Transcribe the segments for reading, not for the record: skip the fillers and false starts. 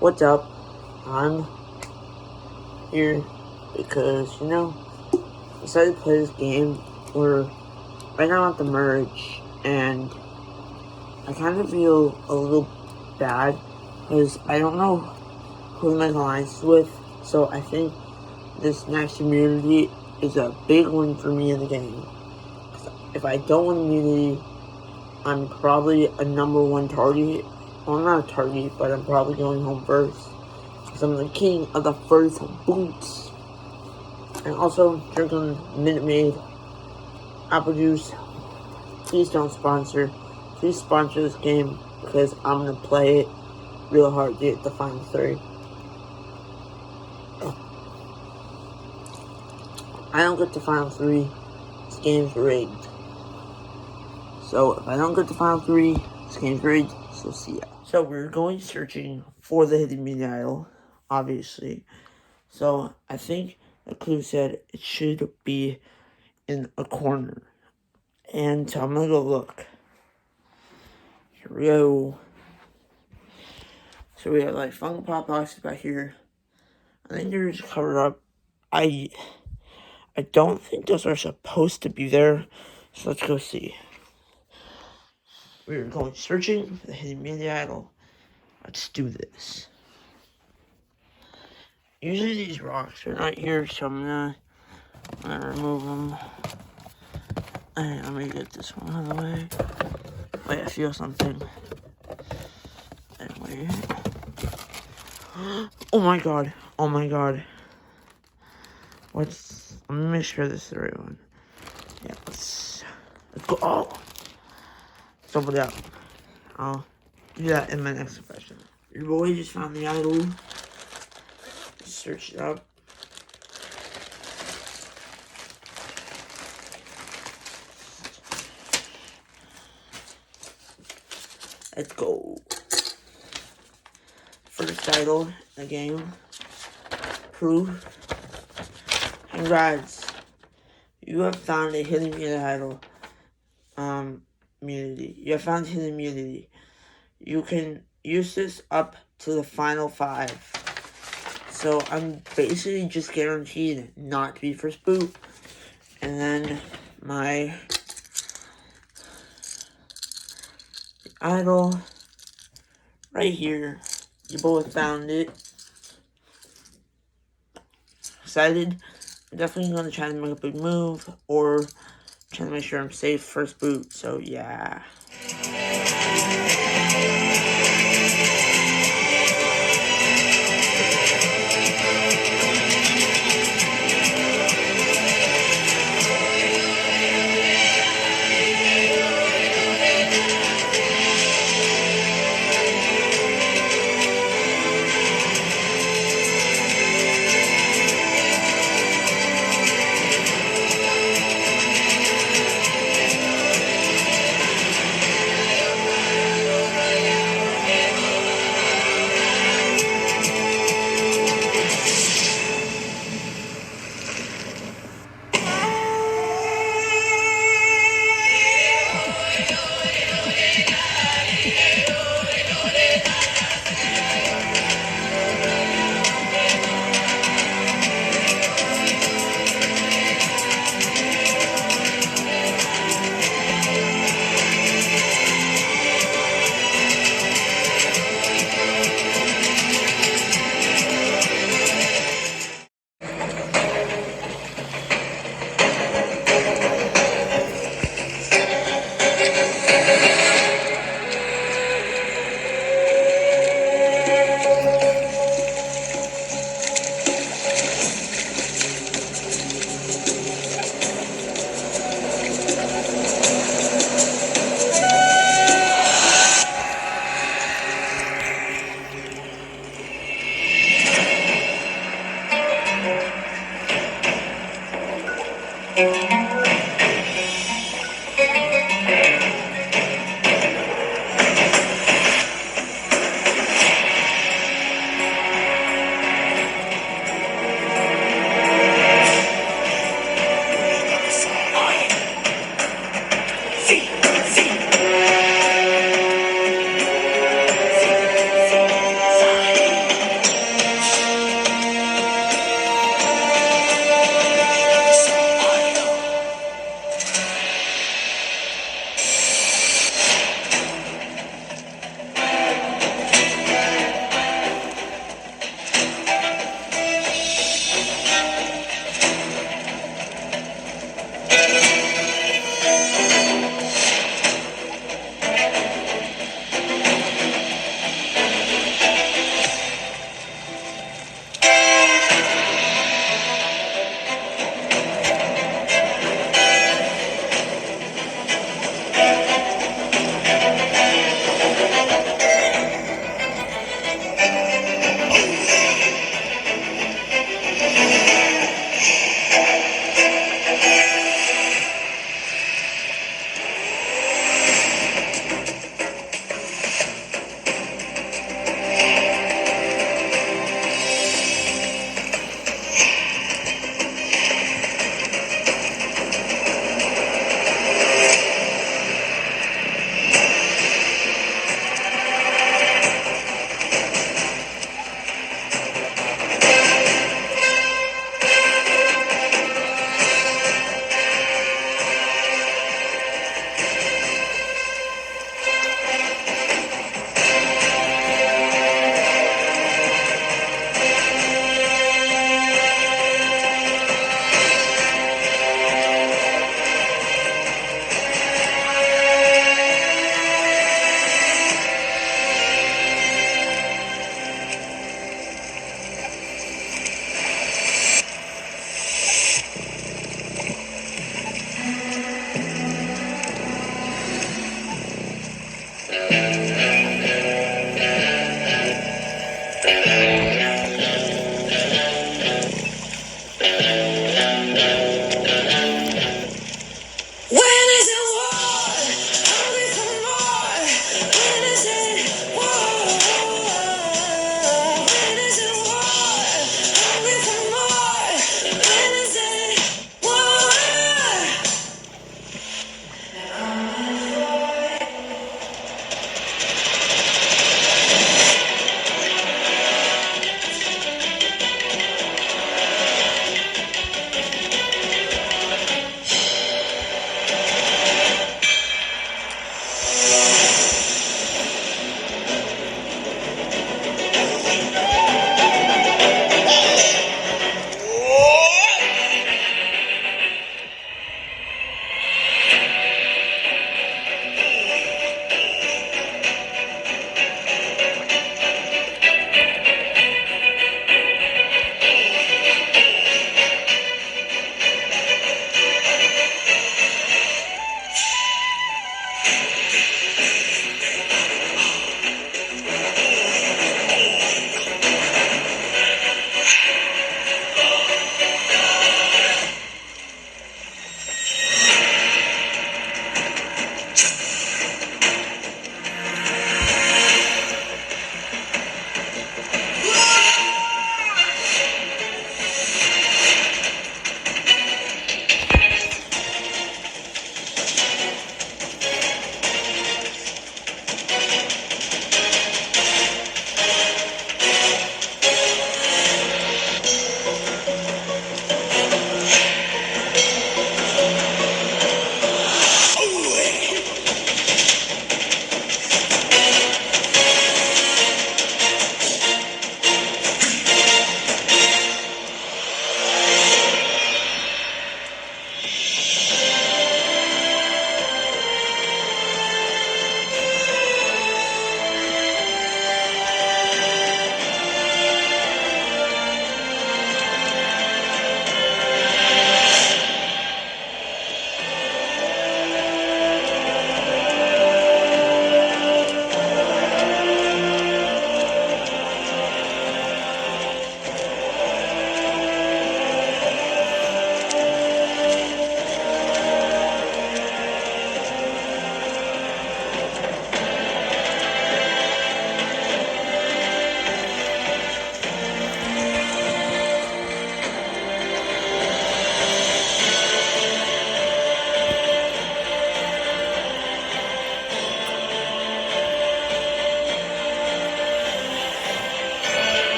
What's up? I'm here because, I decided to play this game. We're right now at the merge, and I kind of feel a little bad because I don't know who to make alliances with. So I think this next immunity is a big one for me in the game. If I don't win immunity, I'm probably a number one target. Well, I'm not a target, but I'm probably going home first. Because I'm the king of the first boots. And also, drinking Minute Maid apple juice. Please don't sponsor. Please sponsor this game because I'm going to play it real hard to get the final 3. I don't get the final 3, this game's rigged. So if I don't get the final 3, this game's rigged. So see ya. So we're going searching for the hidden media idol, obviously. So I think the clue said it should be in a corner. And so I'm gonna go look. Here we go. So we have like Funko Pop boxes back here. I think they're just covered up. I don't think those are supposed to be there. So let's go see. We're going searching for the hidden media idol. Let's do this. Usually these rocks are not here, so I'm gonna remove them. Alright, let me get this one out of the way. Wait, I feel something. Anyway. Oh my god. Oh my god. Let me make sure this is the right one. Yeah, let's go. Oh! Let's open it up. I'll do that in my next confession. Your boy just found the idol. Search it up. Let's go. First idol in the game. Proof. Congrats. You have found a hidden media idol. Immunity. You have found hidden immunity. You can use this up to the final 5. So I'm basically just guaranteed not to be first boot. And then my idol right here. You both found it. Excited. I'm definitely going to try to make a big move or try to make sure I'm safe first boot. So yeah.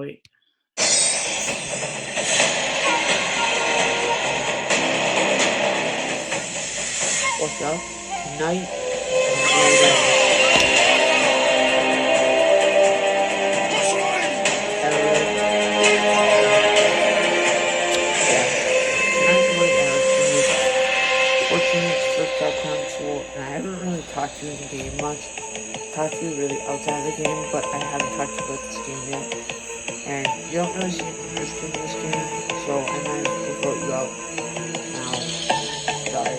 Wait. What's up? Tonight, console, and I haven't really talked to you in the game much. Talked to you really outside of the game, but I haven't talked to you about this game yet. And you don't really see me interested in this game, so I might as well vote you out now. Sorry.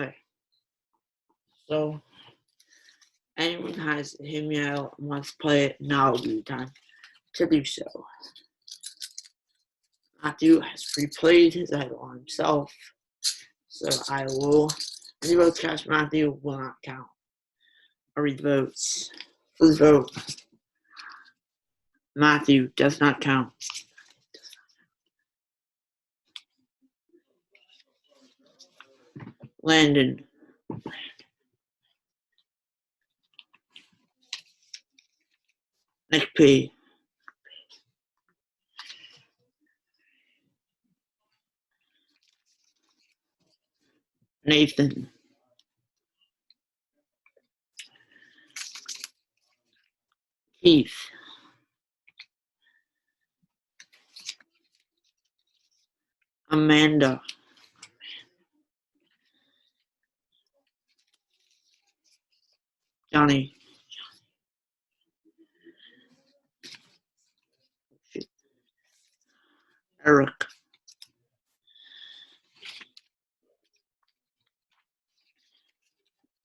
Okay. So, anyone has hit me out and wants to play it, now will be the time to do so. Matthew has pre-played his idol on himself, so I will. Any votes cast Matthew will not count. I'll read the votes. Please vote. Matthew does not count. Landon. Nick P. Nathan. Keith. Amanda. Johnny. Eric.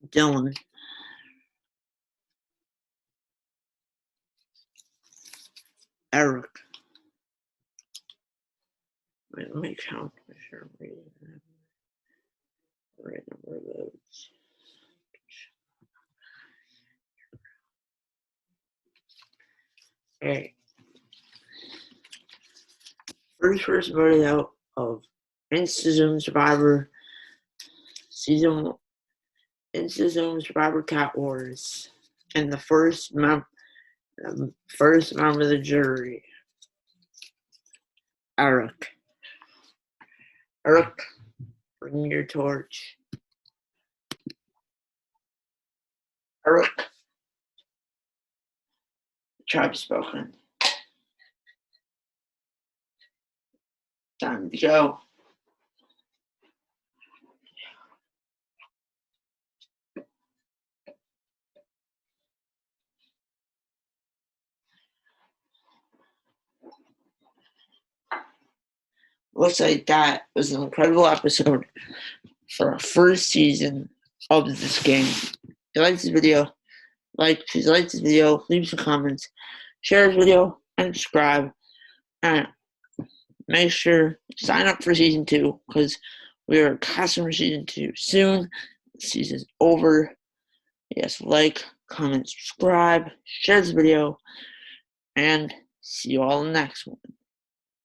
Dylan. Eric. Wait, let me count. Make sure I'm reading the right number of votes. Okay. First voted out of Instazoom Survivor Season Instazoom Survivor Cat Wars, and the first member of the jury, Eric. Eric, bring your torch. Eric, the tribe spoken. Time to go. Looks like that was an incredible episode for our first season of this game. If you like this video, please like this video, leave some comments, share this video, and subscribe. And make sure to sign up for season 2 because we are casting for season 2 soon. The season's over. Yes, like, comment, subscribe, share this video, and see you all in the next one.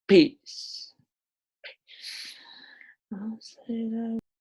Peace. I'll say that.